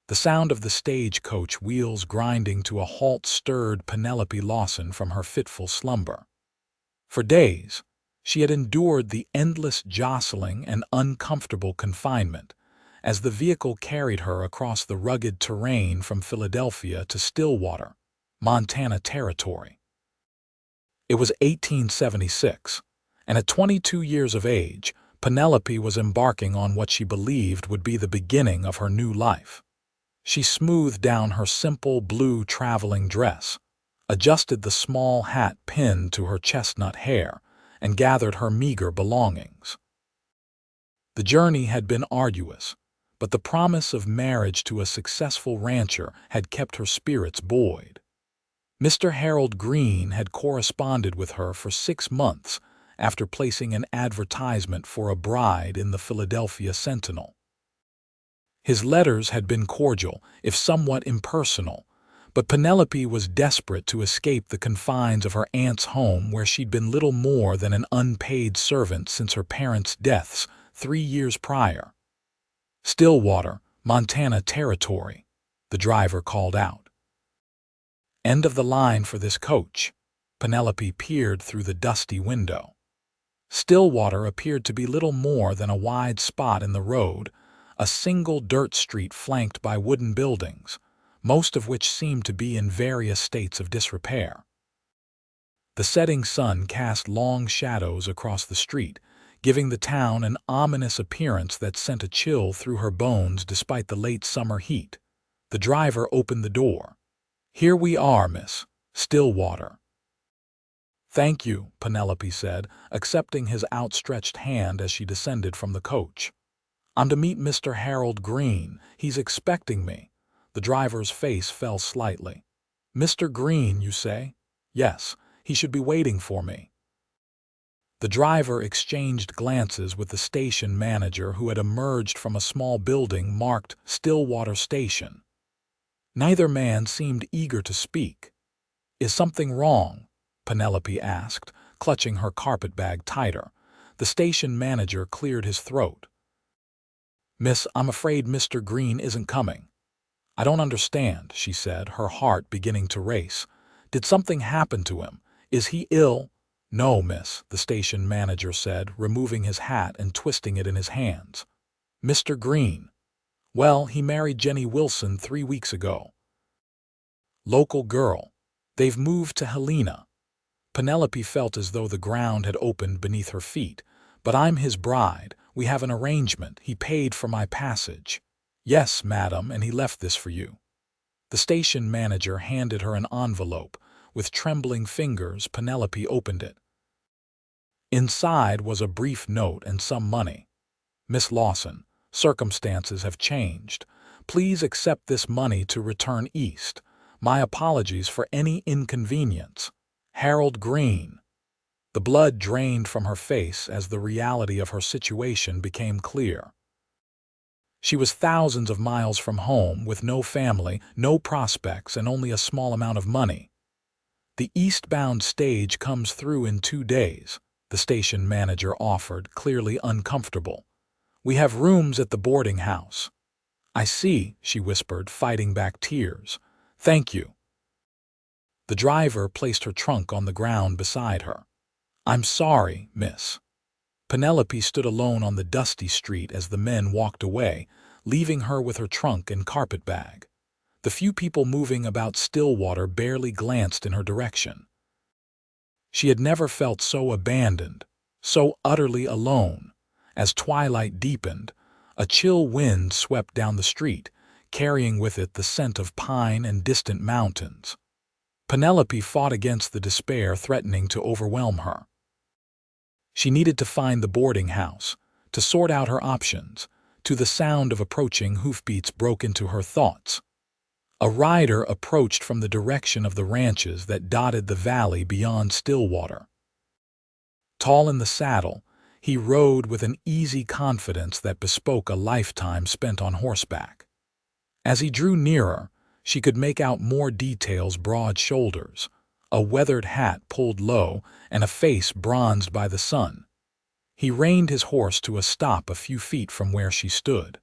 The sound of the stagecoach wheels grinding to a halt stirred Penelope Lawson from her fitful slumber. For days, she had endured the endless jostling and uncomfortable confinement as the vehicle carried her across the rugged terrain from Philadelphia to Stillwater, Montana territory. It was 1876, and at 22 years of age, Penelope was embarking on what she believed would be the beginning of her new life. She smoothed down her simple blue traveling dress, adjusted the small hat pinned to her chestnut hair, and gathered her meager belongings. The journey had been arduous, but the promise of marriage to a successful rancher had kept her spirits buoyed. Mr. Harold Green had corresponded with her for 6 months after placing an advertisement for a bride in the Philadelphia Sentinel. His letters had been cordial, if somewhat impersonal, but Penelope was desperate to escape the confines of her aunt's home where she'd been little more than an unpaid servant since her parents' deaths 3 years prior. "Stillwater, Montana territory," the driver called out. "End of the line for this coach." Penelope peered through the dusty window. Stillwater appeared to be little more than a wide spot in the road, a single dirt street flanked by wooden buildings, most of which seemed to be in various states of disrepair. The setting sun cast long shadows across the street, giving the town an ominous appearance that sent a chill through her bones despite the late summer heat. The driver opened the door. "Here we are, Miss Stillwater." "Thank you," Penelope said, accepting his outstretched hand as she descended from the coach. "I'm to meet Mr. Harold Green. He's expecting me." The driver's face fell slightly. "Mr. Green, you say?" "Yes, he should be waiting for me." The driver exchanged glances with the station manager who had emerged from a small building marked Stillwater Station. Neither man seemed eager to speak. "Is something wrong?" Penelope asked, clutching her carpetbag tighter. The station manager cleared his throat. "Miss, I'm afraid Mr. Green isn't coming." "I don't understand," she said, her heart beginning to race. "Did something happen to him? Is he ill?" "No, miss," the station manager said, removing his hat and twisting it in his hands. "Mr. Green? Well, he married Jenny Wilson 3 weeks ago. Local girl. They've moved to Helena." Penelope felt as though the ground had opened beneath her feet. "But I'm his bride. We have an arrangement. He paid for my passage." "Yes, madam, and he left this for you." The station manager handed her an envelope. With trembling fingers, Penelope opened it. Inside was a brief note and some money. "Miss Lawson, circumstances have changed. Please accept this money to return east. My apologies for any inconvenience. Harold Green." The blood drained from her face as the reality of her situation became clear. She was thousands of miles from home with no family, no prospects, and only a small amount of money. "The eastbound stage comes through in 2 days," the station manager offered, clearly uncomfortable. "We have rooms at the boarding house." "I see," she whispered, fighting back tears. "Thank you." The driver placed her trunk on the ground beside her. "I'm sorry, miss." Penelope stood alone on the dusty street as the men walked away, leaving her with her trunk and carpetbag. The few people moving about Stillwater barely glanced in her direction. She had never felt so abandoned, so utterly alone. As twilight deepened, a chill wind swept down the street, carrying with it the scent of pine and distant mountains. Penelope fought against the despair threatening to overwhelm her. She needed to find the boarding house, to sort out her options. To the sound of approaching hoofbeats broke into her thoughts. A rider approached from the direction of the ranches that dotted the valley beyond Stillwater. Tall in the saddle, he rode with an easy confidence that bespoke a lifetime spent on horseback. As he drew nearer, she could make out more details: broad shoulders, a weathered hat pulled low, and a face bronzed by the sun. He reined his horse to a stop a few feet from where she stood.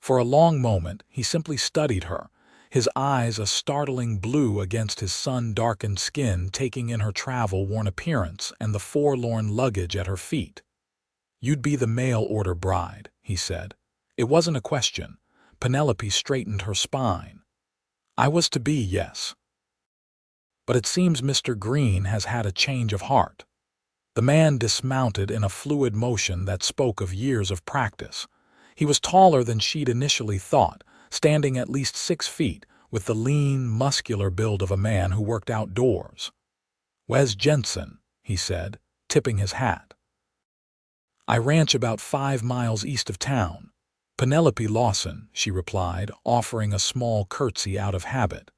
For a long moment, he simply studied her, his eyes a startling blue against his sun-darkened skin, taking in her travel-worn appearance and the forlorn luggage at her feet. "You'd be the mail-order bride," he said. It wasn't a question. Penelope straightened her spine. "I was to be, yes. But it seems Mr. Green has had a change of heart." The man dismounted in a fluid motion that spoke of years of practice. He was taller than she'd initially thought, standing at least 6 feet, with the lean, muscular build of a man who worked outdoors. "Wes Jensen," he said, tipping his hat. "I ranch about 5 miles east of town." "Penelope Lawson," she replied, offering a small curtsy out of habit.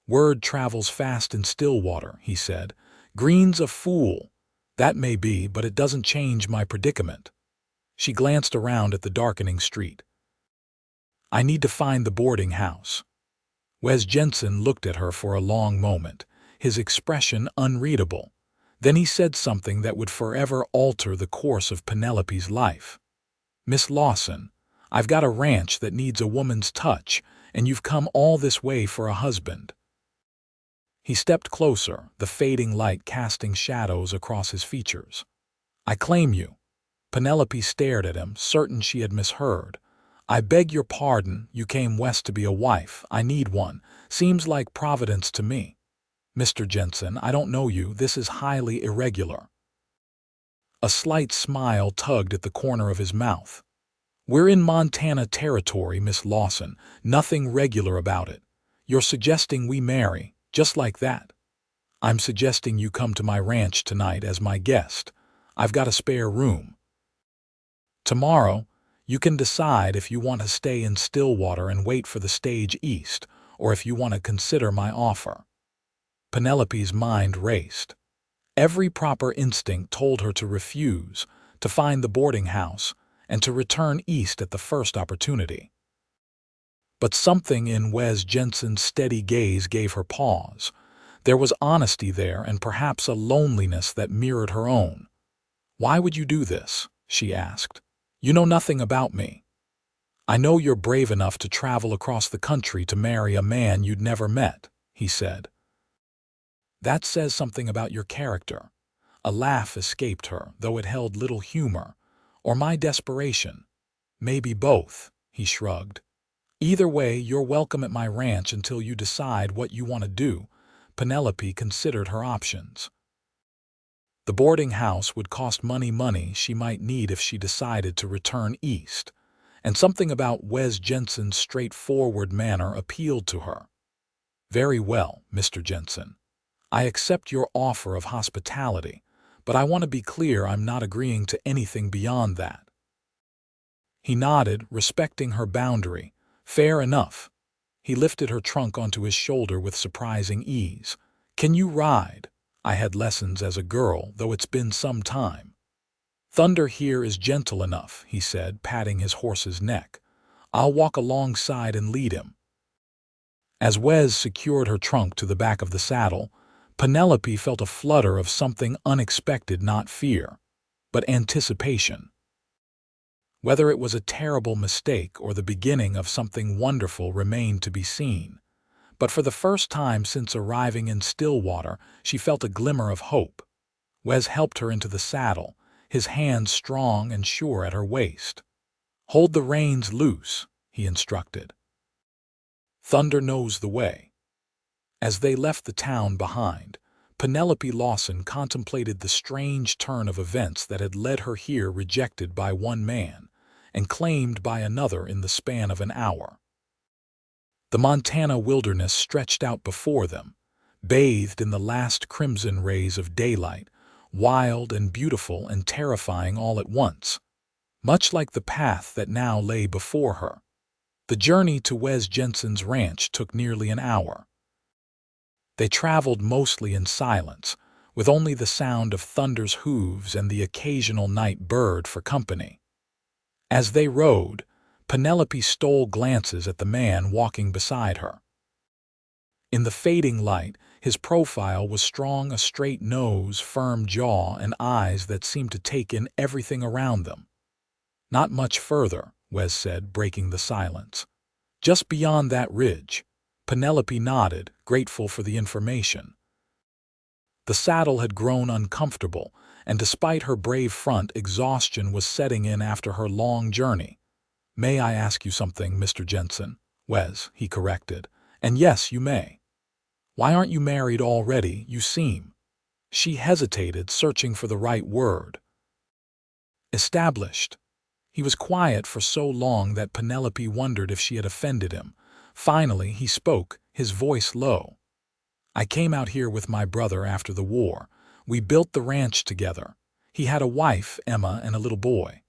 "Word travels fast in Stillwater," he said. "Green's a fool." "That may be, but it doesn't change my predicament." She glanced around at the darkening street. "I need to find the boarding house." Wes Jensen looked at her for a long moment, his expression unreadable. Then he said something that would forever alter the course of Penelope's life. "Miss Lawson, I've got a ranch that needs a woman's touch, and you've come all this way for a husband." He stepped closer, the fading light casting shadows across his features. "I claim you." Penelope stared at him, certain she had misheard. "I beg your pardon, you came west to be a wife. I need one. Seems like Providence to me." "Mr. Jensen, I don't know you. This is highly irregular." A slight smile tugged at the corner of his mouth. "We're in Montana territory, Miss Lawson. Nothing regular about it. You're suggesting we marry, just like that?" "I'm suggesting you come to my ranch tonight as my guest. I've got a spare room. Tomorrow, you can decide if you want to stay in Stillwater and wait for the stage east, or if you want to consider my offer." Penelope's mind raced. Every proper instinct told her to refuse, to find the boarding house, and to return east at the first opportunity. But something in Wes Jensen's steady gaze gave her pause. There was honesty there and perhaps a loneliness that mirrored her own. "Why would you do this?" she asked. "You know nothing about me." "I know you're brave enough to travel across the country to marry a man you'd never met," he said. "That says something about your character." A laugh escaped her, though it held little humor. "Or my desperation." "Maybe both," he shrugged. "Either way, you're welcome at my ranch until you decide what you want to do." Penelope considered her options. The boarding house would cost money she might need if she decided to return east, and something about Wes Jensen's straightforward manner appealed to her. "Very well, Mr. Jensen. I accept your offer of hospitality, but I want to be clear I'm not agreeing to anything beyond that." He nodded, respecting her boundary. "Fair enough." He lifted her trunk onto his shoulder with surprising ease. "Can you ride?" "I had lessons as a girl, though it's been some time." "Thunder here is gentle enough," he said, patting his horse's neck. "I'll walk alongside and lead him." As Wes secured her trunk to the back of the saddle, Penelope felt a flutter of something unexpected, not fear, but anticipation. Whether it was a terrible mistake or the beginning of something wonderful remained to be seen. But for the first time since arriving in Stillwater, she felt a glimmer of hope. Wes helped her into the saddle, his hands strong and sure at her waist. "Hold the reins loose," he instructed. "Thunder knows the way." As they left the town behind, Penelope Lawson contemplated the strange turn of events that had led her here, rejected by one man and claimed by another in the span of an hour. The Montana wilderness stretched out before them, bathed in the last crimson rays of daylight, wild and beautiful and terrifying all at once, much like the path that now lay before her. The journey to Wes Jensen's ranch took nearly an hour. They traveled mostly in silence, with only the sound of Thunder's hooves and the occasional night bird for company. As they rode, Penelope stole glances at the man walking beside her. In the fading light, his profile was strong, a straight nose, firm jaw, and eyes that seemed to take in everything around them. Not much further, Wes said, breaking the silence. "Just beyond that ridge." Penelope nodded, grateful for the information. The saddle had grown uncomfortable, and despite her brave front, exhaustion was setting in after her long journey. "May I ask you something, Mr. Jensen?" "Wes," he corrected. "And yes, you may. Why aren't you married already? You seem—" She hesitated, searching for the right word. "Established." He was quiet for so long that Penelope wondered if she had offended him. Finally, he spoke, his voice low. "I came out here with my brother after the war. We built the ranch together. He had a wife, Emma, and a little boy.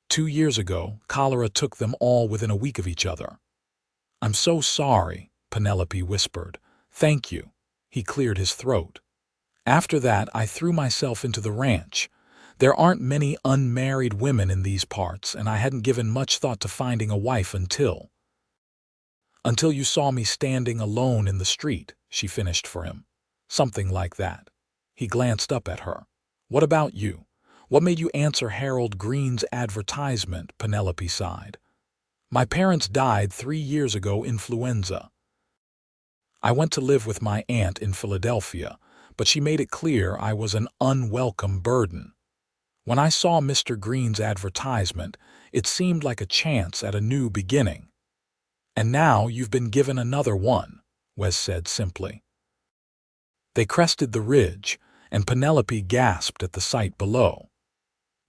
2 years ago, cholera took them all within a week of each other." "I'm so sorry," Penelope whispered. "Thank you." He cleared his throat. "After that, I threw myself into the ranch. There aren't many unmarried women in these parts, and I hadn't given much thought to finding a wife until you saw me standing alone in the street," she finished for him. "Something like that." He glanced up at her. "What about you? What made you answer Harold Green's advertisement?" Penelope sighed. "My parents died 3 years ago, influenza. I went to live with my aunt in Philadelphia, but she made it clear I was an unwelcome burden. When I saw Mr. Green's advertisement, it seemed like a chance at a new beginning." "And now you've been given another one," Wes said simply. They crested the ridge, and Penelope gasped at the sight below.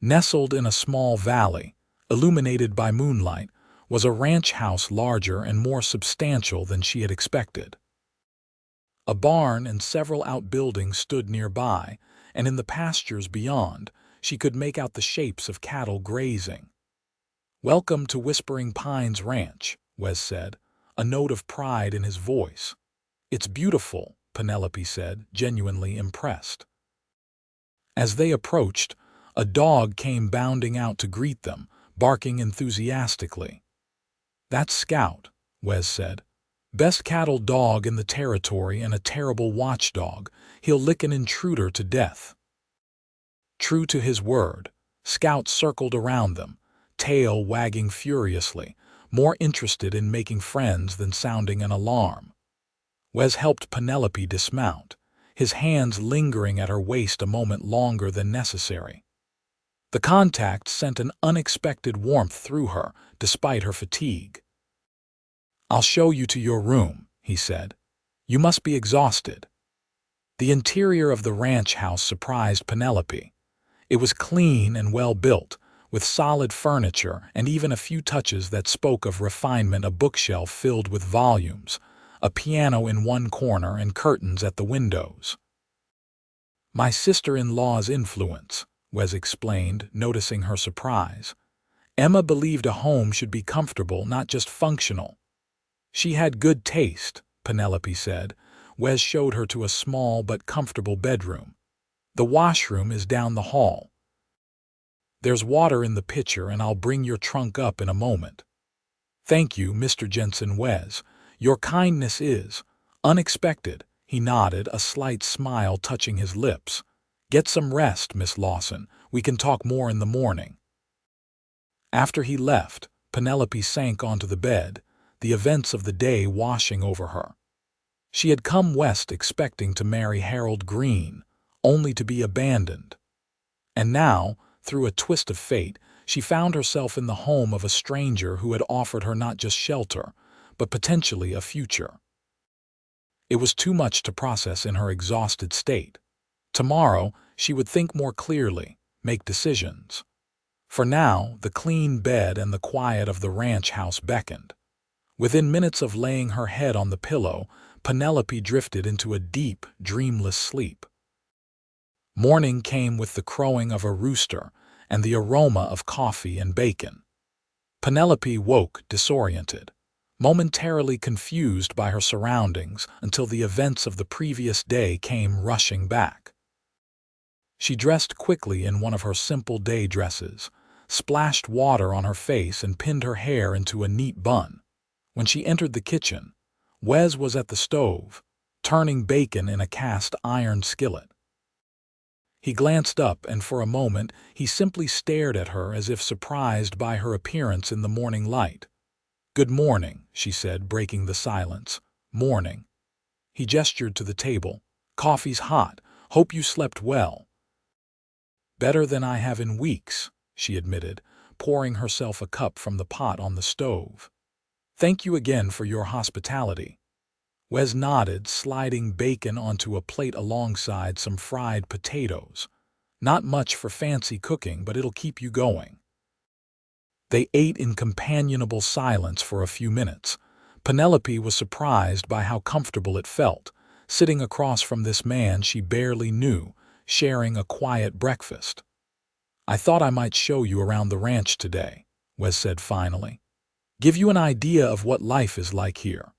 Nestled in a small valley, illuminated by moonlight, was a ranch house larger and more substantial than she had expected. A barn and several outbuildings stood nearby, and in the pastures beyond, she could make out the shapes of cattle grazing. "Welcome to Whispering Pines Ranch," Wes said, a note of pride in his voice. "It's beautiful," Penelope said, genuinely impressed. As they approached, a dog came bounding out to greet them, barking enthusiastically. "That's Scout," Wes said. "Best cattle dog in the territory and a terrible watchdog. He'll lick an intruder to death." True to his word, Scout circled around them, tail wagging furiously, more interested in making friends than sounding an alarm. Wes helped Penelope dismount, his hands lingering at her waist a moment longer than necessary. The contact sent an unexpected warmth through her, despite her fatigue. "I'll show you to your room," he said. "You must be exhausted." The interior of the ranch house surprised Penelope. It was clean and well built, with solid furniture and even a few touches that spoke of refinement: a bookshelf filled with volumes, a piano in one corner, and curtains at the windows. "My sister-in-law's influence," Wes explained, noticing her surprise. "Emma believed a home should be comfortable, not just functional." "She had good taste," Penelope said. Wes showed her to a small but comfortable bedroom. "The washroom is down the hall. There's water in the pitcher, and I'll bring your trunk up in a moment." "Thank you, Mr. Jensen." "Wes, your kindness is unexpected." He nodded, a slight smile touching his lips. "Get some rest, Miss Lawson. We can talk more in the morning." After he left, Penelope sank onto the bed, the events of the day washing over her. She had come west expecting to marry Harold Green, only to be abandoned. And now, through a twist of fate, she found herself in the home of a stranger who had offered her not just shelter, but potentially a future. It was too much to process in her exhausted state. Tomorrow, she would think more clearly, make decisions. For now, the clean bed and the quiet of the ranch house beckoned. Within minutes of laying her head on the pillow, Penelope drifted into a deep, dreamless sleep. Morning came with the crowing of a rooster and the aroma of coffee and bacon. Penelope woke disoriented, momentarily confused by her surroundings until the events of the previous day came rushing back. She dressed quickly in one of her simple day dresses, splashed water on her face, and pinned her hair into a neat bun. When she entered the kitchen, Wes was at the stove, turning bacon in a cast iron skillet. He glanced up, and for a moment he simply stared at her as if surprised by her appearance in the morning light. "Good morning," she said, breaking the silence. "Morning." He gestured to the table. "Coffee's hot. Hope you slept well." "Better than I have in weeks," she admitted, pouring herself a cup from the pot on the stove. "Thank you again for your hospitality." Wes nodded, sliding bacon onto a plate alongside some fried potatoes. "Not much for fancy cooking, but it'll keep you going." They ate in companionable silence for a few minutes. Penelope was surprised by how comfortable it felt, sitting across from this man she barely knew, sharing a quiet breakfast. "I thought I might show you around the ranch today," Wes said finally. "Give you an idea of what life is like here."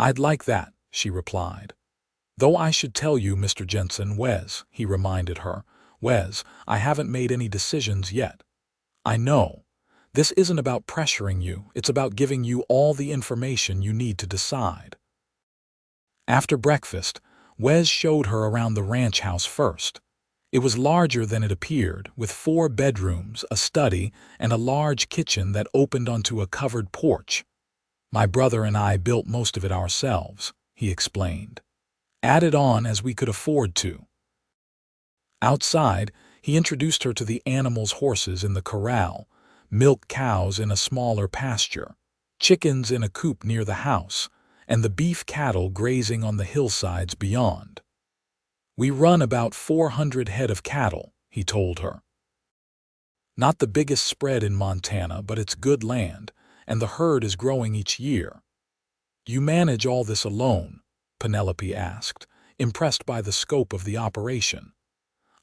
"I'd like that," she replied. "Though I should tell you, Mr. Jensen, Wes," he reminded her. "Wes, I haven't made any decisions yet. I know. This isn't about pressuring you, it's about giving you all the information you need to decide." After breakfast, Wes showed her around the ranch house first. It was larger than it appeared, with 4 bedrooms, a study, and a large kitchen that opened onto a covered porch. "My brother and I built most of it ourselves," he explained. "Added on as we could afford to." Outside, he introduced her to the horses in the corral, milk cows in a smaller pasture, chickens in a coop near the house, and the beef cattle grazing on the hillsides beyond. "We run about 400 head of cattle," he told her. "Not the biggest spread in Montana, but it's good land, and the herd is growing each year." "You manage all this alone?" Penelope asked, impressed by the scope of the operation.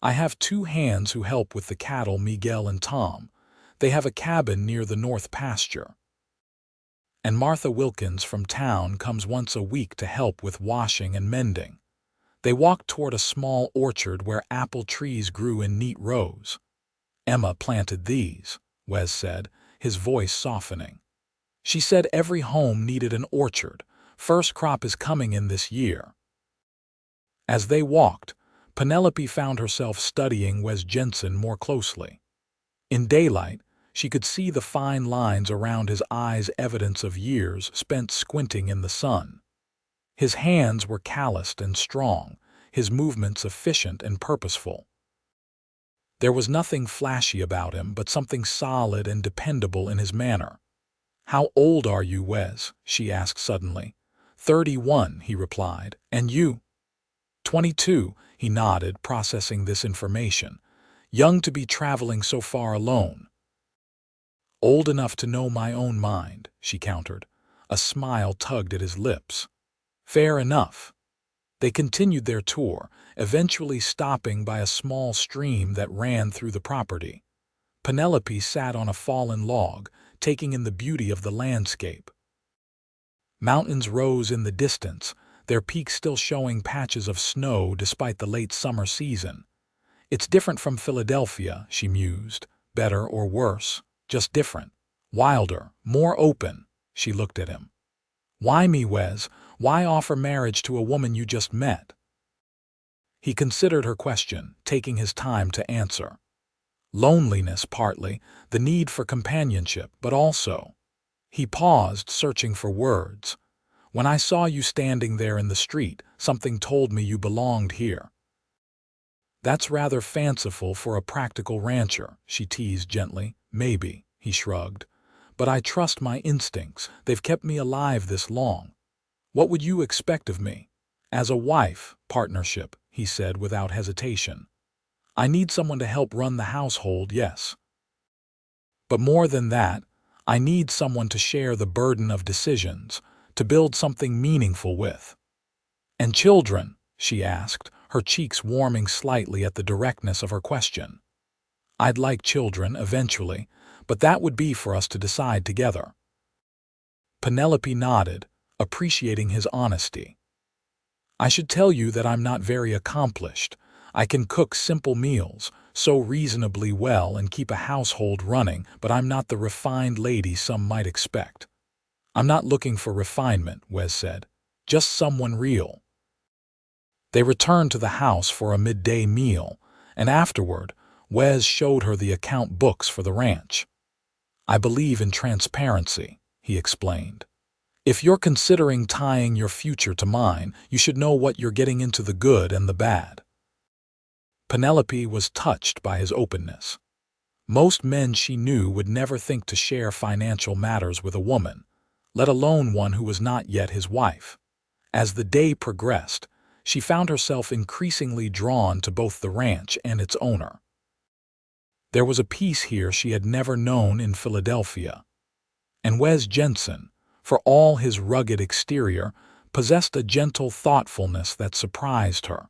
"I have 2 hands who help with the cattle, Miguel and Tom. They have a cabin near the north pasture. And Martha Wilkins from town comes once a week to help with washing and mending." They walked toward a small orchard where apple trees grew in neat rows. "Emma planted these," Wes said, his voice softening. "She said every home needed an orchard. First crop is coming in this year." As they walked, Penelope found herself studying Wes Jensen more closely. In daylight, she could see the fine lines around his eyes, evidence of years spent squinting in the sun. His hands were calloused and strong, his movements efficient and purposeful. There was nothing flashy about him, but something solid and dependable in his manner. "How old are you, Wes?" she asked suddenly. 31, he replied. "And you?" 22, he nodded, processing this information. "Young to be traveling so far alone." "Old enough to know my own mind," she countered. A smile tugged at his lips. "Fair enough." They continued their tour, eventually stopping by a small stream that ran through the property. Penelope sat on a fallen log, taking in the beauty of the landscape. Mountains rose in the distance, their peaks still showing patches of snow despite the late summer season. "It's different from Philadelphia," she mused. "Better or worse, just different. Wilder, more open." She looked at him. "Why me, Wes? Why offer marriage to a woman you just met?" He considered her question, taking his time to answer. "Loneliness, partly, the need for companionship, but also—" He paused, searching for words. "When I saw you standing there in the street, something told me you belonged here." "That's rather fanciful for a practical rancher," she teased gently. "Maybe," he shrugged. "But I trust my instincts. They've kept me alive this long. What would you expect of me?" "As a wife, partnership," he said without hesitation. "I need someone to help run the household, yes. But more than that, I need someone to share the burden of decisions, to build something meaningful with." "And children?" she asked, her cheeks warming slightly at the directness of her question. "I'd like children, eventually, but that would be for us to decide together." Penelope nodded, appreciating his honesty. "I should tell you that I'm not very accomplished. I can cook simple meals, sew reasonably well, and keep a household running, but I'm not the refined lady some might expect." "I'm not looking for refinement," Wes said. "Just someone real." They returned to the house for a midday meal, and afterward, Wes showed her the account books for the ranch. "I believe in transparency," he explained. "If you're considering tying your future to mine, you should know what you're getting into, the good and the bad." Penelope was touched by his openness. Most men she knew would never think to share financial matters with a woman, let alone one who was not yet his wife. As the day progressed, she found herself increasingly drawn to both the ranch and its owner. There was a peace here she had never known in Philadelphia. And Wes Jensen, for all his rugged exterior, possessed a gentle thoughtfulness that surprised her.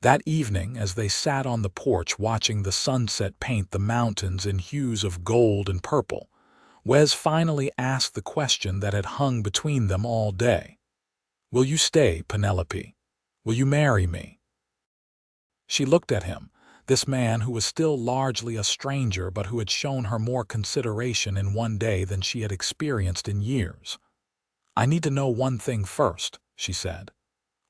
That evening, as they sat on the porch watching the sunset paint the mountains in hues of gold and purple, Wes finally asked the question that had hung between them all day. "Will you stay, Penelope? Will you marry me?" She looked at him, this man who was still largely a stranger but who had shown her more consideration in one day than she had experienced in years. "I need to know one thing first," she said.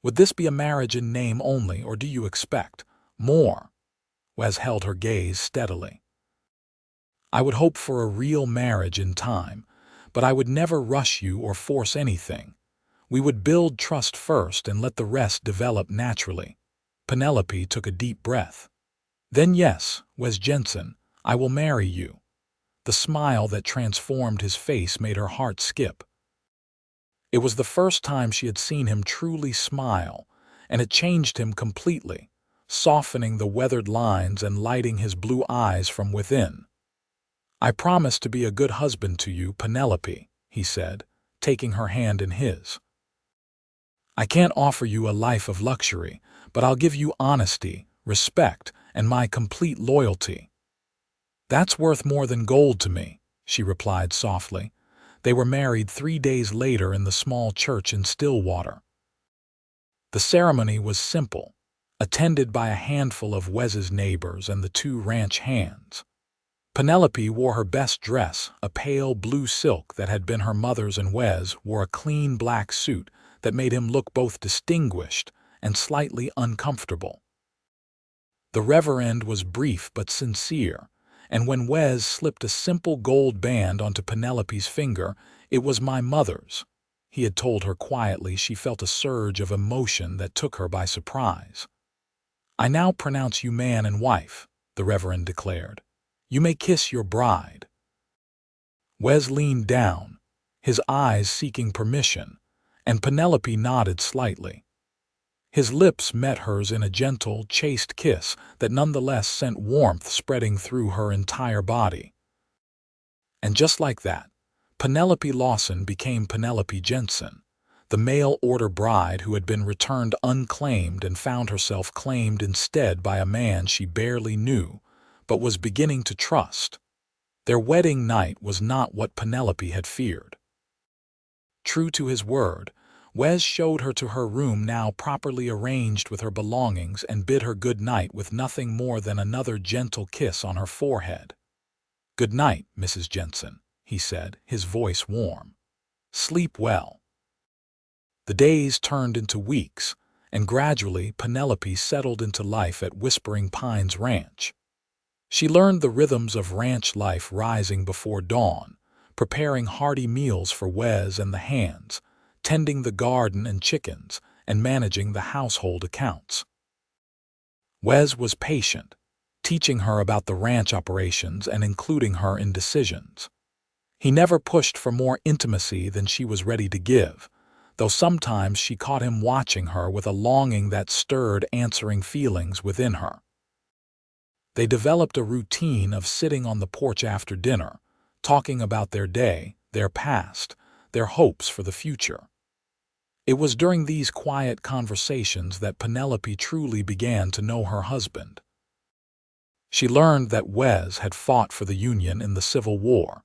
"Would this be a marriage in name only, or do you expect more?" Wes held her gaze steadily. "I would hope for a real marriage in time, but I would never rush you or force anything. We would build trust first and let the rest develop naturally." Penelope took a deep breath. "Then yes, Wes Jensen, I will marry you." The smile that transformed his face made her heart skip. It was the first time she had seen him truly smile, and it changed him completely, softening the weathered lines and lighting his blue eyes from within. "I promise to be a good husband to you, Penelope," he said, taking her hand in his. "I can't offer you a life of luxury, but I'll give you honesty, respect, and my complete loyalty." "That's worth more than gold to me," she replied softly. They were married 3 days later in the small church in Stillwater. The ceremony was simple, attended by a handful of Wes's neighbors and the 2 ranch hands. Penelope wore her best dress, a pale blue silk that had been her mother's, and Wes wore a clean black suit that made him look both distinguished and slightly uncomfortable. The reverend was brief but sincere, and when Wes slipped a simple gold band onto Penelope's finger, "It was my mother's," he had told her quietly. She felt a surge of emotion that took her by surprise. "I now pronounce you man and wife," the reverend declared. "You may kiss your bride." Wes leaned down, his eyes seeking permission, and Penelope nodded slightly. His lips met hers in a gentle, chaste kiss that nonetheless sent warmth spreading through her entire body. And just like that, Penelope Lawson became Penelope Jensen, the mail-order bride who had been returned unclaimed and found herself claimed instead by a man she barely knew, but was beginning to trust. Their wedding night was not what Penelope had feared. True to his word, Wes showed her to her room, now properly arranged with her belongings, and bid her good night with nothing more than another gentle kiss on her forehead. "Good night, Mrs. Jensen," he said, his voice warm. "Sleep well." The days turned into weeks, and gradually Penelope settled into life at Whispering Pines Ranch. She learned the rhythms of ranch life, rising before dawn, preparing hearty meals for Wes and the hands, tending the garden and chickens, and managing the household accounts. Wes was patient, teaching her about the ranch operations and including her in decisions. He never pushed for more intimacy than she was ready to give, though sometimes she caught him watching her with a longing that stirred answering feelings within her. They developed a routine of sitting on the porch after dinner, talking about their day, their past, their hopes for the future. It was during these quiet conversations that Penelope truly began to know her husband. She learned that Wes had fought for the Union in the Civil War,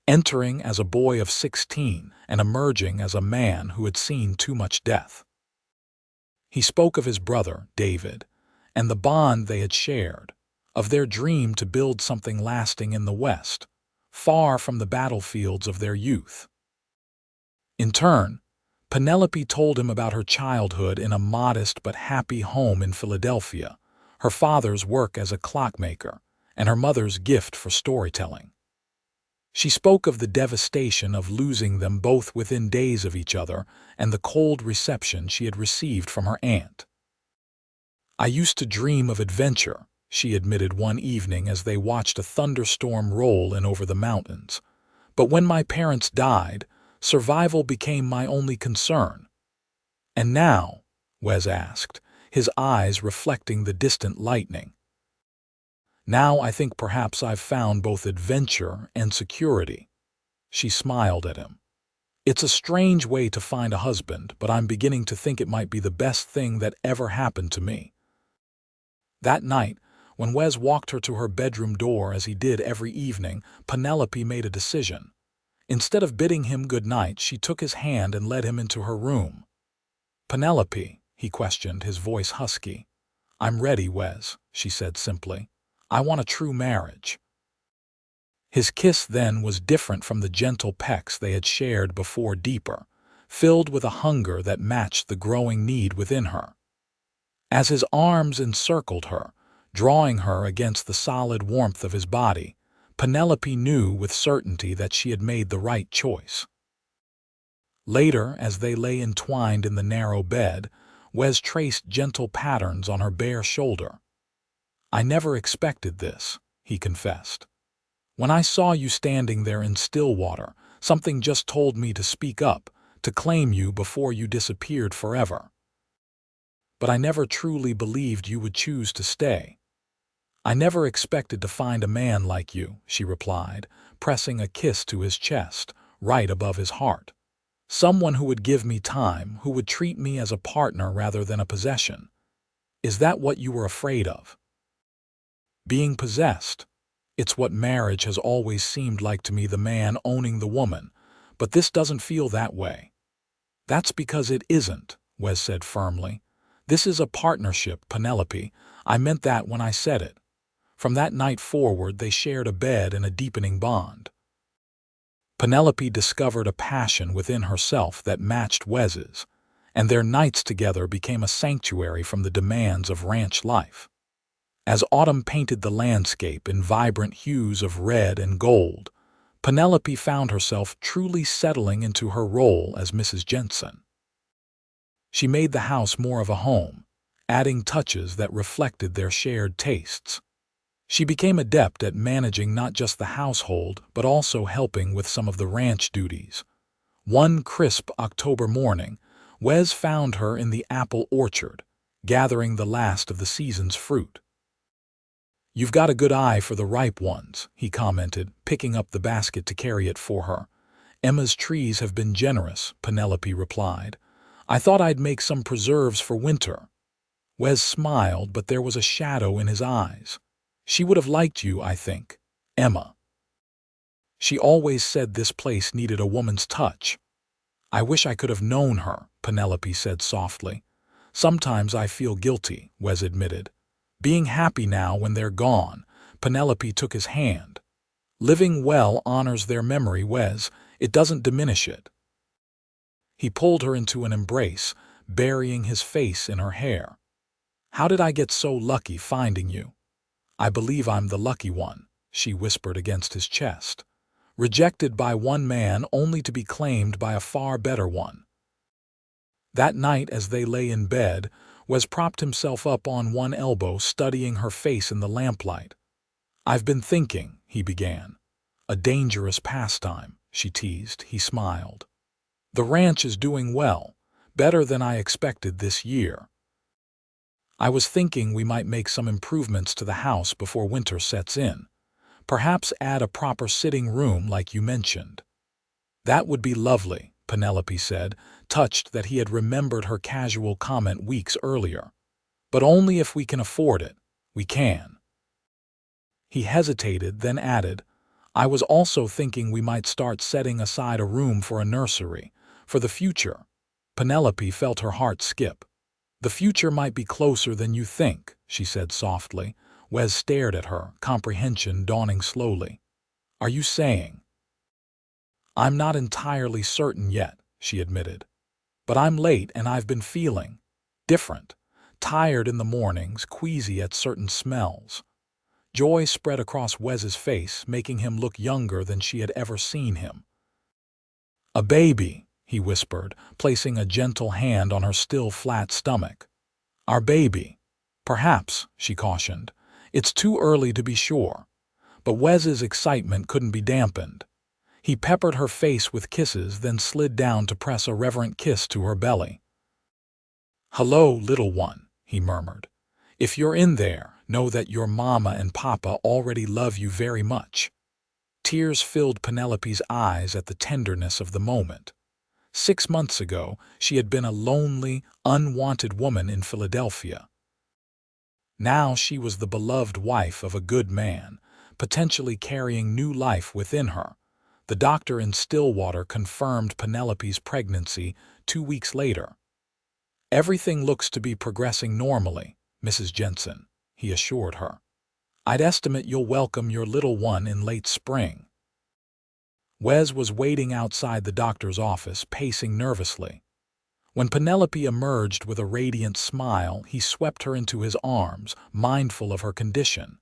entering as a boy of 16 and emerging as a man who had seen too much death. He spoke of his brother, David, and the bond they had shared, of their dream to build something lasting in the West, far from the battlefields of their youth. In turn, Penelope told him about her childhood in a modest but happy home in Philadelphia, her father's work as a clockmaker, and her mother's gift for storytelling. She spoke of the devastation of losing them both within days of each other and the cold reception she had received from her aunt. "I used to dream of adventure," she admitted one evening as they watched a thunderstorm roll in over the mountains. "But when my parents died, survival became my only concern." "And now?" Wes asked, his eyes reflecting the distant lightning. "Now I think perhaps I've found both adventure and security." She smiled at him. "It's a strange way to find a husband, but I'm beginning to think it might be the best thing that ever happened to me." That night, when Wes walked her to her bedroom door as he did every evening, Penelope made a decision. Instead of bidding him good night, she took his hand and led him into her room. "Penelope," he questioned, his voice husky. "I'm ready, Wes," she said simply. "I want a true marriage." His kiss then was different from the gentle pecks they had shared before, deeper, filled with a hunger that matched the growing need within her. As his arms encircled her, drawing her against the solid warmth of his body, Penelope knew with certainty that she had made the right choice. Later, as they lay entwined in the narrow bed, Wes traced gentle patterns on her bare shoulder. "I never expected this," he confessed. "When I saw you standing there in Stillwater, something just told me to speak up, to claim you before you disappeared forever. But I never truly believed you would choose to stay." "I never expected to find a man like you," she replied, pressing a kiss to his chest, right above his heart. "Someone who would give me time, who would treat me as a partner rather than a possession. Is that what you were afraid of?" "Being possessed. It's what marriage has always seemed like to me, the man owning the woman, but this doesn't feel that way." "That's because it isn't," Wes said firmly. "This is a partnership, Penelope. I meant that when I said it." From that night forward, they shared a bed and a deepening bond. Penelope discovered a passion within herself that matched Wes's, and their nights together became a sanctuary from the demands of ranch life. As autumn painted the landscape in vibrant hues of red and gold, Penelope found herself truly settling into her role as Mrs. Jensen. She made the house more of a home, adding touches that reflected their shared tastes. She became adept at managing not just the household, but also helping with some of the ranch duties. One crisp October morning, Wes found her in the apple orchard, gathering the last of the season's fruit. "You've got a good eye for the ripe ones," he commented, picking up the basket to carry it for her. "Emma's trees have been generous," Penelope replied. "I thought I'd make some preserves for winter." Wes smiled, but there was a shadow in his eyes. "She would have liked you, I think, Emma. She always said this place needed a woman's touch." "I wish I could have known her," Penelope said softly. "Sometimes I feel guilty," Wes admitted. "Being happy now when they're gone." Penelope took his hand. "Living well honors their memory, Wes. It doesn't diminish it." He pulled her into an embrace, burying his face in her hair. "How did I get so lucky finding you?" "I believe I'm the lucky one," she whispered against his chest. "Rejected by one man only to be claimed by a far better one." That night, as they lay in bed, Wes propped himself up on one elbow, studying her face in the lamplight. "I've been thinking," he began. "A dangerous pastime," she teased. He smiled. "The ranch is doing well, better than I expected this year. I was thinking we might make some improvements to the house before winter sets in. Perhaps add a proper sitting room like you mentioned." "That would be lovely," Penelope said, touched that he had remembered her casual comment weeks earlier. "But only if we can afford it. We can." He hesitated, then added, "I was also thinking we might start setting aside a room for a nursery, for the future." Penelope felt her heart skip. "The future might be closer than you think," she said softly. Wes stared at her, comprehension dawning slowly. "Are you saying?" "I'm not entirely certain yet," she admitted. But I'm late and I've been feeling different, tired in the mornings, queasy at certain smells. Joy spread across Wes's face, making him look younger than she had ever seen him. "A baby," he whispered, placing a gentle hand on her still flat stomach. "Our baby." "Perhaps," she cautioned. "It's too early to be sure." But Wes's excitement couldn't be dampened. He peppered her face with kisses, then slid down to press a reverent kiss to her belly. "Hello, little one," he murmured. "If you're in there, know that your mama and papa already love you very much." Tears filled Penelope's eyes at the tenderness of the moment. 6 months ago, she had been a lonely, unwanted woman in Philadelphia. Now she was the beloved wife of a good man, potentially carrying new life within her. The doctor in Stillwater confirmed Penelope's pregnancy 2 weeks later. "Everything looks to be progressing normally, Mrs. Jensen," he assured her. "I'd estimate you'll welcome your little one in late spring." Wes was waiting outside the doctor's office, pacing nervously. When Penelope emerged with a radiant smile, he swept her into his arms, mindful of her condition.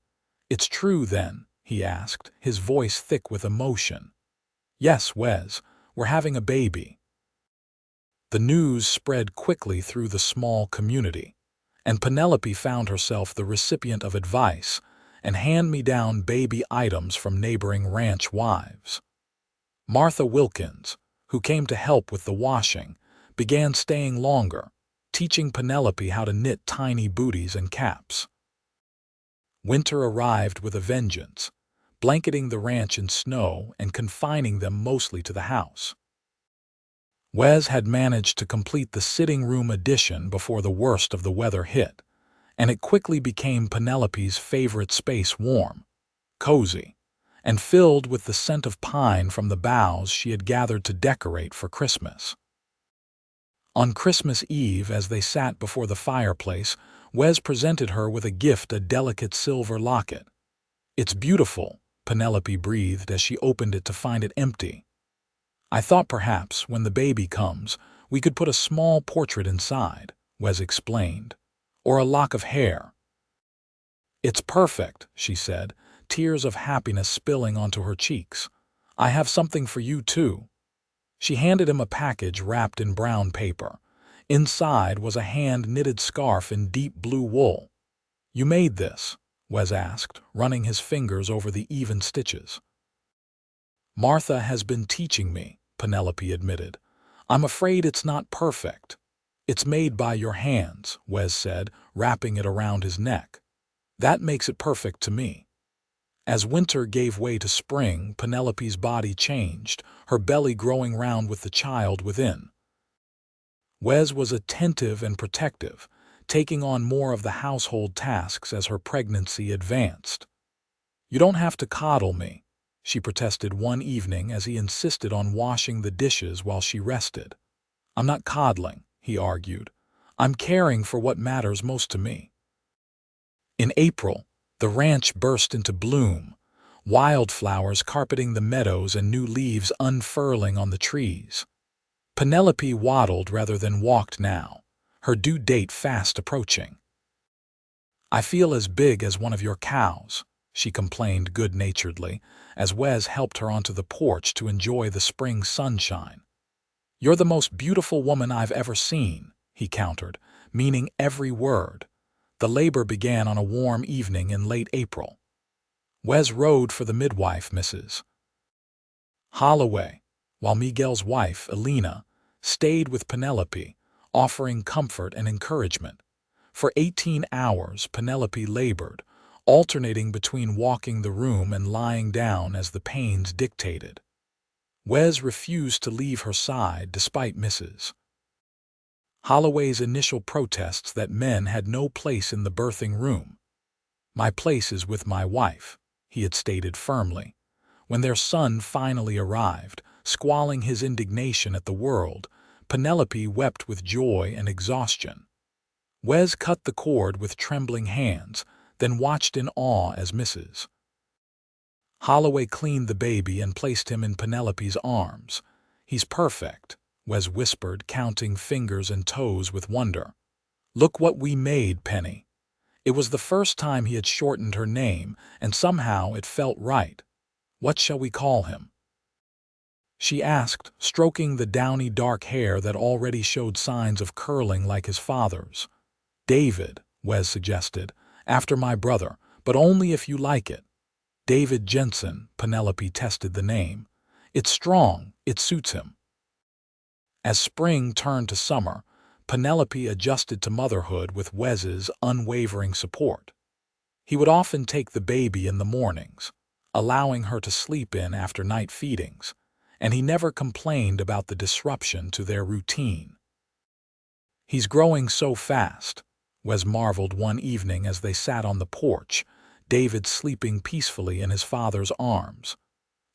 "It's true, then?" he asked, his voice thick with emotion. "Yes, Wes, we're having a baby." The news spread quickly through the small community, and Penelope found herself the recipient of advice and hand-me-down baby items from neighboring ranch wives. Martha Wilkins, who came to help with the washing, began staying longer, teaching Penelope how to knit tiny booties and caps. Winter arrived with a vengeance, blanketing the ranch in snow and confining them mostly to the house. Wes had managed to complete the sitting room addition before the worst of the weather hit, and it quickly became Penelope's favorite space, warm, cozy, and filled with the scent of pine from the boughs she had gathered to decorate for Christmas. On Christmas Eve, as they sat before the fireplace, Wes presented her with a gift, a delicate silver locket. "It's beautiful," Penelope breathed as she opened it to find it empty. "I thought perhaps, when the baby comes, we could put a small portrait inside," Wes explained. "Or a lock of hair." "It's perfect," she said, tears of happiness spilling onto her cheeks. "I have something for you, too." She handed him a package wrapped in brown paper. Inside was a hand-knitted scarf in deep blue wool. "You made this?" Wes asked, running his fingers over the even stitches. "Martha has been teaching me," Penelope admitted. "I'm afraid it's not perfect." "It's made by your hands," Wes said, wrapping it around his neck. "That makes it perfect to me." As winter gave way to spring, Penelope's body changed, her belly growing round with the child within. Wes was attentive and protective, taking on more of the household tasks as her pregnancy advanced. "You don't have to coddle me," she protested one evening as he insisted on washing the dishes while she rested. "I'm not coddling," he argued. "I'm caring for what matters most to me." In April, the ranch burst into bloom, wildflowers carpeting the meadows and new leaves unfurling on the trees. Penelope waddled rather than walked now, her due date fast approaching. "I feel as big as one of your cows," she complained good-naturedly, as Wes helped her onto the porch to enjoy the spring sunshine. "You're the most beautiful woman I've ever seen," he countered, meaning every word. The labor began on a warm evening in late April. Wes rode for the midwife, Mrs. Holloway, while Miguel's wife, Elena, stayed with Penelope, offering comfort and encouragement. For 18 hours, Penelope labored, alternating between walking the room and lying down as the pains dictated. Wes refused to leave her side despite Mrs. Holloway's initial protests that men had no place in the birthing room. "My place is with my wife," he had stated firmly. When their son finally arrived, squalling his indignation at the world, Penelope wept with joy and exhaustion. Wes cut the cord with trembling hands, then watched in awe as Mrs. Holloway cleaned the baby and placed him in Penelope's arms. "He's perfect," Wes whispered, counting fingers and toes with wonder. "Look what we made, Penny." It was the first time he had shortened her name, and somehow it felt right. "What shall we call him?" she asked, stroking the downy dark hair that already showed signs of curling like his father's. "David," Wes suggested, "after my brother, but only if you like it." "David Jensen," Penelope tested the name. "It's strong, it suits him." As spring turned to summer, Penelope adjusted to motherhood with Wes's unwavering support. He would often take the baby in the mornings, allowing her to sleep in after night feedings, and he never complained about the disruption to their routine. "He's growing so fast," Wes marveled one evening as they sat on the porch, David sleeping peacefully in his father's arms.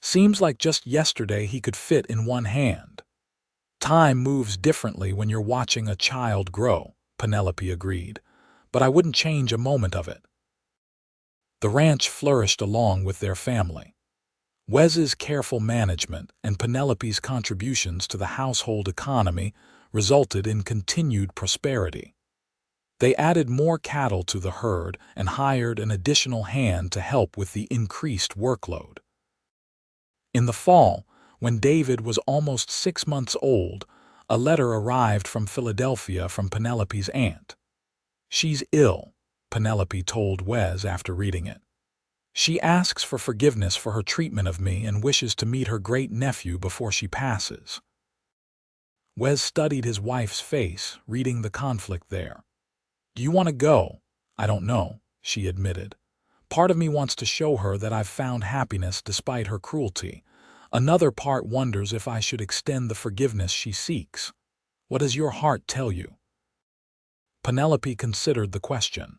"Seems like just yesterday he could fit in one hand." "Time moves differently when you're watching a child grow," Penelope agreed, "but I wouldn't change a moment of it." The ranch flourished along with their family. Wes's careful management and Penelope's contributions to the household economy resulted in continued prosperity. They added more cattle to the herd and hired an additional hand to help with the increased workload. In the fall, when David was almost 6 months old, a letter arrived from Philadelphia from Penelope's aunt. "She's ill," Penelope told Wes after reading it. "She asks for forgiveness for her treatment of me and wishes to meet her great-nephew before she passes." Wes studied his wife's face, reading the conflict there. "Do you want to go?" "I don't know," she admitted. "Part of me wants to show her that I've found happiness despite her cruelty. Another part wonders if I should extend the forgiveness she seeks. What does your heart tell you?" Penelope considered the question.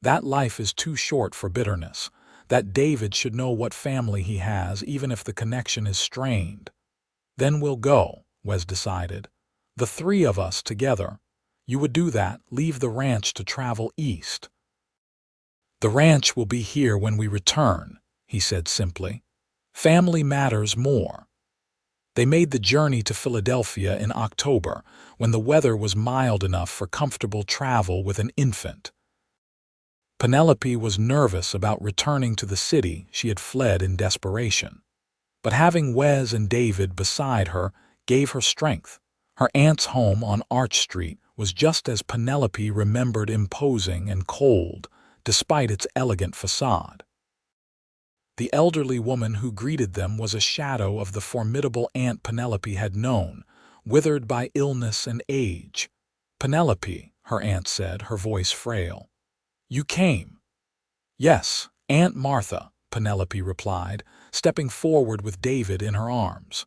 That life is too short for bitterness. That David should know what family he has, even if the connection is strained. "Then we'll go," Wes decided. "The three of us together. You would do that, leave the ranch to travel east." "The ranch will be here when we return," he said simply. "Family matters more." They made the journey to Philadelphia in October, when the weather was mild enough for comfortable travel with an infant. Penelope was nervous about returning to the city she had fled in desperation. But having Wes and David beside her gave her strength. Her aunt's home on Arch Street was just as Penelope remembered, imposing and cold, despite its elegant facade. The elderly woman who greeted them was a shadow of the formidable Aunt Penelope had known, withered by illness and age. "Penelope," her aunt said, her voice frail. "You came?" "Yes, Aunt Martha," Penelope replied, stepping forward with David in her arms.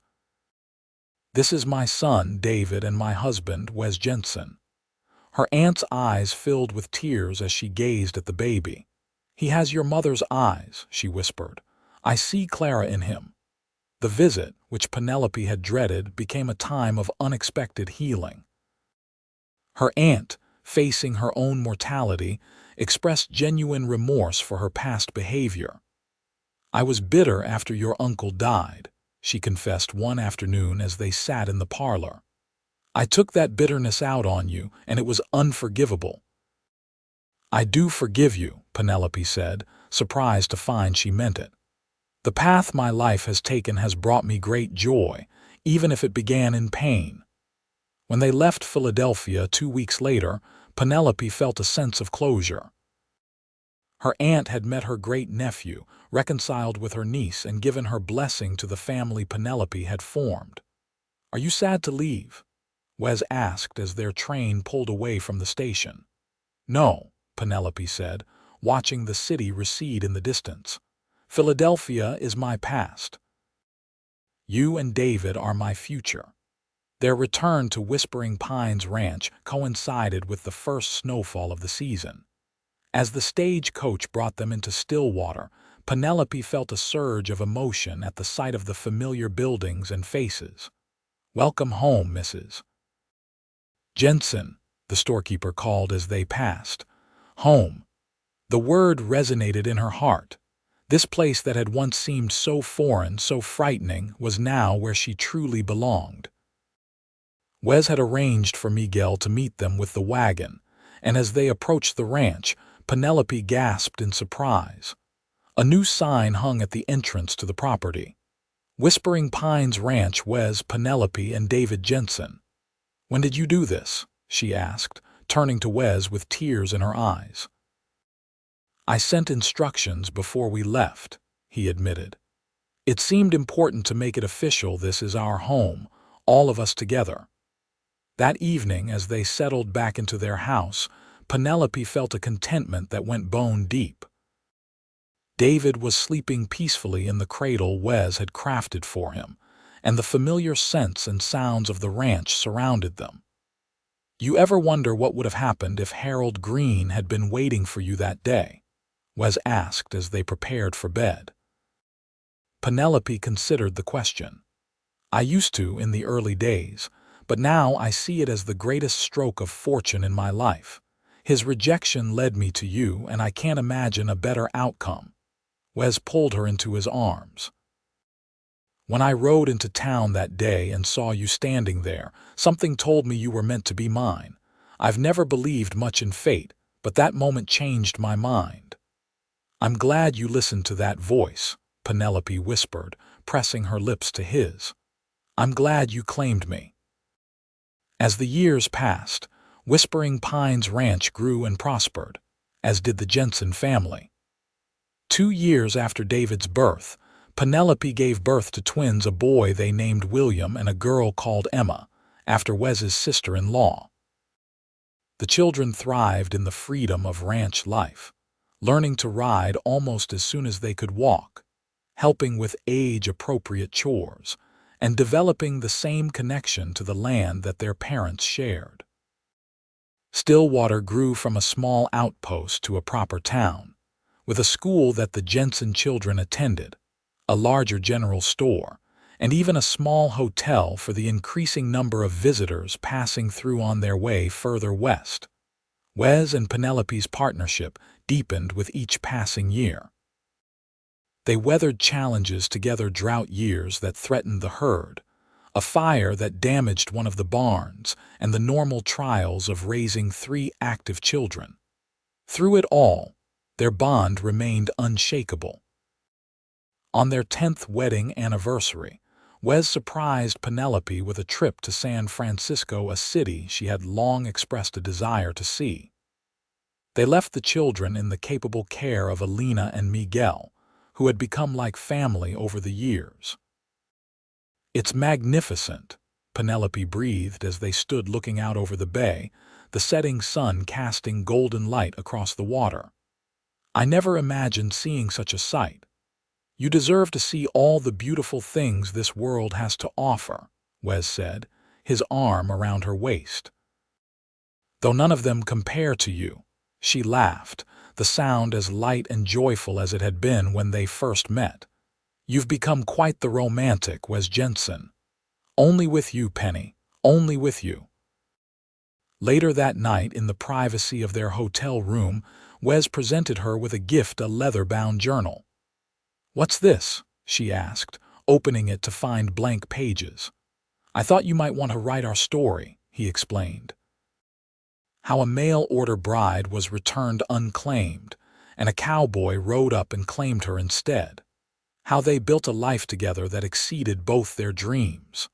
"This is my son, David, and my husband, Wes Jensen." Her aunt's eyes filled with tears as she gazed at the baby. "He has your mother's eyes," she whispered. "I see Clara in him." The visit, which Penelope had dreaded, became a time of unexpected healing. Her aunt, facing her own mortality, expressed genuine remorse for her past behavior. "I was bitter after your uncle died," she confessed one afternoon as they sat in the parlor. "I took that bitterness out on you, and it was unforgivable." "I do forgive you," Penelope said, surprised to find she meant it. "The path my life has taken has brought me great joy, even if it began in pain." When they left Philadelphia 2 weeks later, Penelope felt a sense of closure. Her aunt had met her great-nephew, reconciled with her niece, and given her blessing to the family Penelope had formed. "Are you sad to leave?" Wes asked as their train pulled away from the station. "No," Penelope said, watching the city recede in the distance. "Philadelphia is my past. You and David are my future." Their return to Whispering Pines Ranch coincided with the first snowfall of the season. As the stagecoach brought them into Stillwater, Penelope felt a surge of emotion at the sight of the familiar buildings and faces. "Welcome home, Mrs. Jensen," the storekeeper called as they passed. Home. The word resonated in her heart. This place that had once seemed so foreign, so frightening, was now where she truly belonged. Wes had arranged for Miguel to meet them with the wagon, and as they approached the ranch, Penelope gasped in surprise. A new sign hung at the entrance to the property. Whispering Pines Ranch, Wes, Penelope, and David Jensen. "When did you do this?" she asked, turning to Wes with tears in her eyes. "I sent instructions before we left," he admitted. "It seemed important to make it official. This is our home, all of us together." That evening, as they settled back into their house, Penelope felt a contentment that went bone deep. David was sleeping peacefully in the cradle Wes had crafted for him, and the familiar scents and sounds of the ranch surrounded them. "You ever wonder what would have happened if Harold Green had been waiting for you that day?" Wes asked as they prepared for bed. Penelope considered the question. "I used to in the early days, but now I see it as the greatest stroke of fortune in my life. His rejection led me to you, and I can't imagine a better outcome." Wes pulled her into his arms. "When I rode into town that day and saw you standing there, something told me you were meant to be mine. I've never believed much in fate, but that moment changed my mind." "I'm glad you listened to that voice," Penelope whispered, pressing her lips to his. "I'm glad you claimed me." As the years passed, Whispering Pines Ranch grew and prospered, as did the Jensen family. 2 years after David's birth, Penelope gave birth to twins, a boy they named William and a girl called Emma, after Wes's sister-in-law. The children thrived in the freedom of ranch life, learning to ride almost as soon as they could walk, helping with age-appropriate chores, and developing the same connection to the land that their parents shared. Stillwater grew from a small outpost to a proper town, with a school that the Jensen children attended, a larger general store, and even a small hotel for the increasing number of visitors passing through on their way further west. Wes and Penelope's partnership deepened with each passing year. They weathered challenges together: drought years that threatened the herd, a fire that damaged one of the barns, and the normal trials of raising 3 active children. Through it all, their bond remained unshakable. On their 10th wedding anniversary, Wes surprised Penelope with a trip to San Francisco, a city she had long expressed a desire to see. They left the children in the capable care of Alina and Miguel, who had become like family over the years. "It's magnificent," Penelope breathed as they stood looking out over the bay, the setting sun casting golden light across the water. "I never imagined seeing such a sight." "You deserve to see all the beautiful things this world has to offer," Wes said, his arm around her waist. "Though none of them compare to you," she laughed, the sound as light and joyful as it had been when they first met. "You've become quite the romantic, Wes Jensen. Only with you, Penny, only with you." Later that night, in the privacy of their hotel room, Wes presented her with a gift, a leather-bound journal. "What's this?" she asked, opening it to find blank pages. "I thought you might want to write our story," he explained. How a mail-order bride was returned unclaimed, and a cowboy rode up and claimed her instead. How they built a life together that exceeded both their dreams.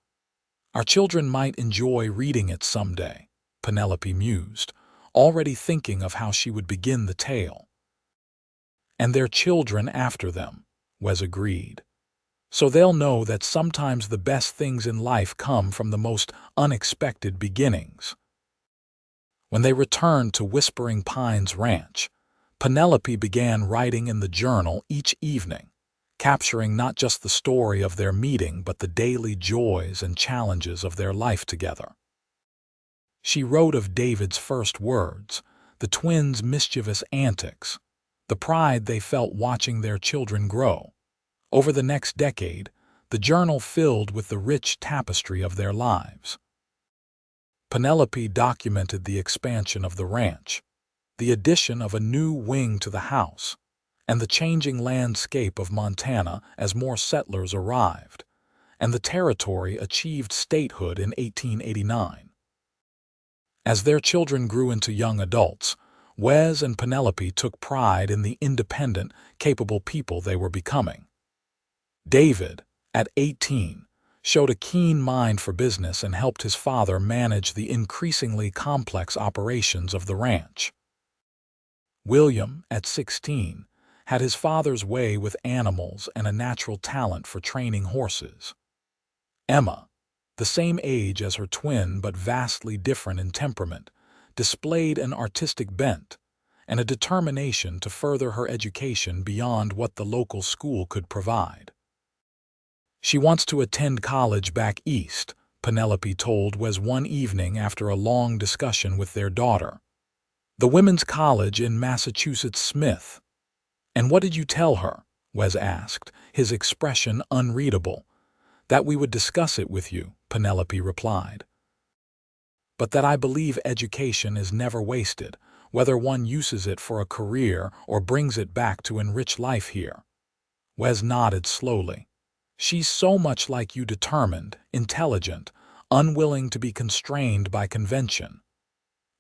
"Our children might enjoy reading it someday," Penelope mused, already thinking of how she would begin the tale. "And their children after them," Wes agreed. "So they'll know that sometimes the best things in life come from the most unexpected beginnings." When they returned to Whispering Pines Ranch, Penelope began writing in the journal each evening, capturing not just the story of their meeting but the daily joys and challenges of their life together. She wrote of David's first words, the twins' mischievous antics, the pride they felt watching their children grow. Over the next decade, the journal filled with the rich tapestry of their lives. Penelope documented the expansion of the ranch, the addition of a new wing to the house, and the changing landscape of Montana as more settlers arrived. and the territory achieved statehood in 1889. As their children grew into young adults, Wes and Penelope took pride in the independent, capable people they were becoming. David, at 18, showed a keen mind for business and helped his father manage the increasingly complex operations of the ranch. William, at 16, had his father's way with animals and a natural talent for training horses. Emma, the same age as her twin but vastly different in temperament, displayed an artistic bent and a determination to further her education beyond what the local school could provide. She wants to attend college back east, Penelope told Wes one evening after a long discussion with their daughter. The women's college in Massachusetts Smith. And what did you tell her? Wes asked, his expression unreadable. That we would discuss it with you, Penelope replied. But that I believe education is never wasted, whether one uses it for a career or brings it back to enrich life here. Wes nodded slowly. She's so much like you, determined, intelligent, unwilling to be constrained by convention.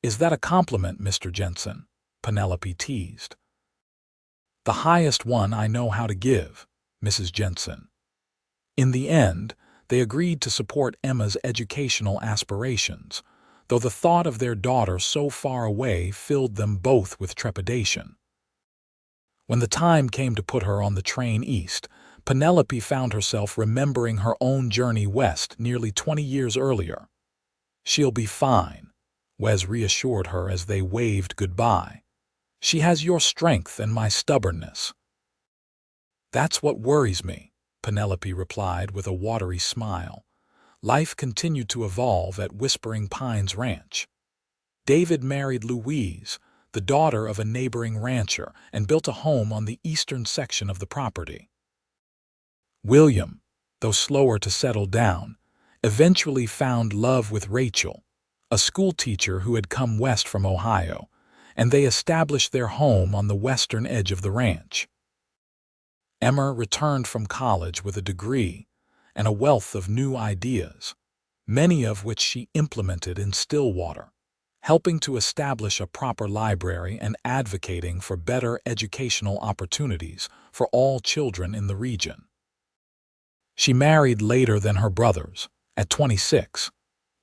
Is that a compliment, Mr. Jensen? Penelope teased. The highest one I know how to give, Mrs. Jensen. In the end, they agreed to support Emma's educational aspirations, though the thought of their daughter so far away filled them both with trepidation. When the time came to put her on the train east, Penelope found herself remembering her own journey west nearly 20 years earlier. She'll be fine, Wes reassured her as they waved goodbye. She has your strength and my stubbornness. That's what worries me, Penelope replied with a watery smile. Life continued to evolve at Whispering Pines Ranch. David married Louise, the daughter of a neighboring rancher, and built a home on the eastern section of the property. William, though slower to settle down, eventually found love with Rachel, a schoolteacher who had come west from Ohio, and they established their home on the western edge of the ranch. Emma returned from college with a degree and a wealth of new ideas, many of which she implemented in Stillwater, helping to establish a proper library and advocating for better educational opportunities for all children in the region. She married later than her brothers, at 26,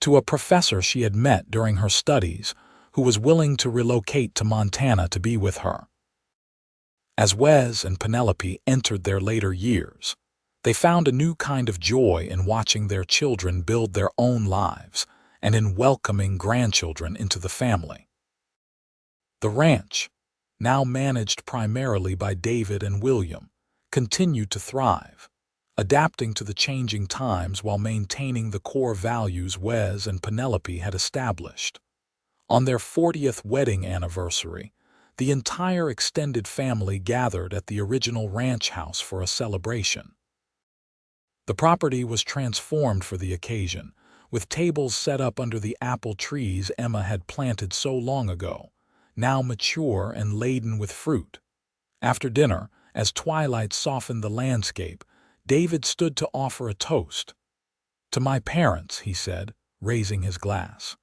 to a professor she had met during her studies who was willing to relocate to Montana to be with her. As Wes and Penelope entered their later years, they found a new kind of joy in watching their children build their own lives and in welcoming grandchildren into the family. The ranch, now managed primarily by David and William, continued to thrive, adapting to the changing times while maintaining the core values Wes and Penelope had established. On their 40th wedding anniversary, the entire extended family gathered at the original ranch house for a celebration. The property was transformed for the occasion, with tables set up under the apple trees Emma had planted so long ago, now mature and laden with fruit. After dinner, as twilight softened the landscape, David stood to offer a toast. "To my parents," he said, raising his glass,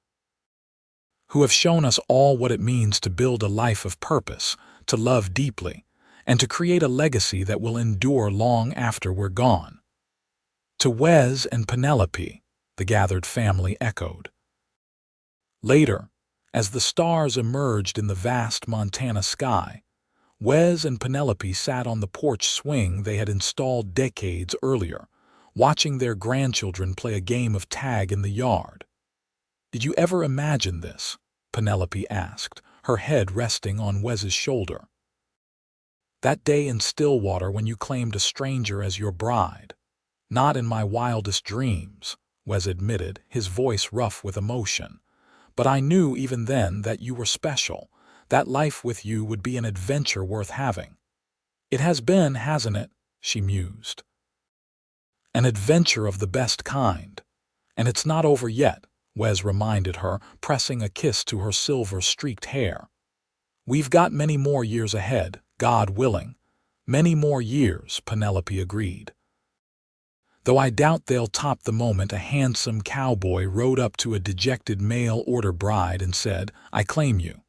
"who have shown us all what it means to build a life of purpose, to love deeply, and to create a legacy that will endure long after we're gone." To Wes and Penelope, the gathered family echoed. Later, as the stars emerged in the vast Montana sky, Wes and Penelope sat on the porch swing they had installed decades earlier, watching their grandchildren play a game of tag in the yard. "Did you ever imagine this?" Penelope asked, her head resting on Wes's shoulder. "That day in Stillwater when you claimed a stranger as your bride." "Not in my wildest dreams," Wes admitted, his voice rough with emotion. "But I knew even then that you were special, that life with you would be an adventure worth having." "It has been, hasn't it?" she mused. "An adventure of the best kind. And it's not over yet," Wes reminded her, pressing a kiss to her silver-streaked hair. "We've got many more years ahead, God willing." "Many more years," Penelope agreed. Though I doubt they'll top the moment a handsome cowboy rode up to a dejected mail-order bride and said, "I claim you."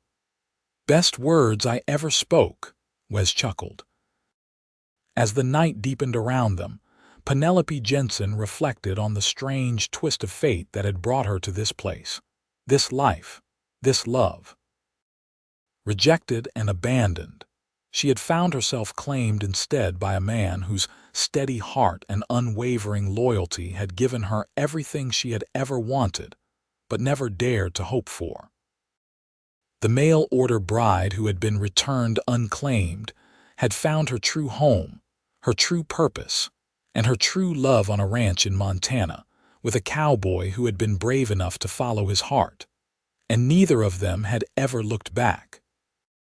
"Best words I ever spoke," Wes chuckled. As the night deepened around them, Penelope Jensen reflected on the strange twist of fate that had brought her to this place, this life, this love. Rejected and abandoned, she had found herself claimed instead by a man whose steady heart and unwavering loyalty had given her everything she had ever wanted, but never dared to hope for. The mail-order bride who had been returned unclaimed had found her true home, her true purpose, and her true love on a ranch in Montana, with a cowboy who had been brave enough to follow his heart. And neither of them had ever looked back.